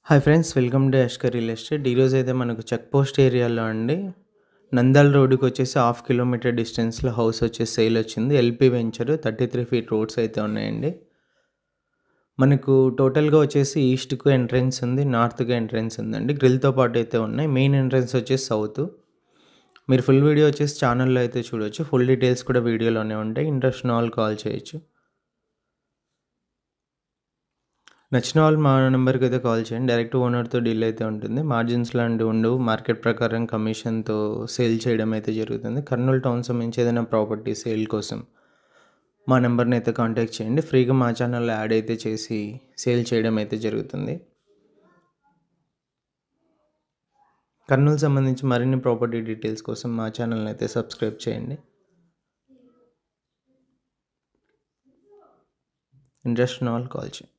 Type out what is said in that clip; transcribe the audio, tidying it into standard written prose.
Hi friends, welcome to Yashkar real estate. ఈరోజు అయితే మనకు చెక్ పోస్ట్ ఏరియాలో అండి నంద్యాల రోడ్డుకి వచ్చేసి 1/2 కిలోమీటర్ డిస్టెన్స్లో హౌస్ వచ్చేసి సేల్ వచ్చింది. ఎల్పి వెంచర్ 33 ఫీట్ రోడ్స్ అయితే ఉన్నాయండి. మనకు టోటల్గా వచ్చేసి ఈస్ట్కు ఎంట్రెన్స్ ఉంది, నార్త్కు ఎంట్రెన్స్ ఉందండి. గ్రిల్తో పాటు అయితే ఉన్నాయి. మెయిన్ ఎంట్రెన్స్ వచ్చేసి సౌత్. మీరు ఫుల్ వీడియో వచ్చేసి ఛానల్లో అయితే చూడొచ్చు. ఫుల్ డీటెయిల్స్ కూడా వీడియోలోనే ఉంటాయి. ఇంట్రెస్ట్ ఉన్న వాళ్ళు కాల్ చేయొచ్చు. నచ్చిన వాళ్ళు మా నెంబర్కి అయితే కాల్ చేయండి. డైరెక్ట్ ఓనర్తో డీల్ అయితే ఉంటుంది. మార్జిన్స్ లాంటివి ఉండవు. మార్కెట్ ప్రకారం కమిషన్తో సేల్ చేయడం అయితే జరుగుతుంది. కర్నూలు టౌన్ సంబంధించి ఏదైనా ప్రాపర్టీ సేల్ కోసం మా నెంబర్ని అయితే కాంటాక్ట్ చేయండి. ఫ్రీగా మా ఛానల్లో యాడ్ అయితే చేసి సేల్ చేయడం అయితే జరుగుతుంది. కర్నూలు సంబంధించి మరిన్ని ప్రాపర్టీ డీటెయిల్స్ కోసం మా ఛానల్ని అయితే సబ్స్క్రైబ్ చేయండి. ఇంట్రెస్ట్ ఉన్న వాళ్ళు కాల్ చేయండి.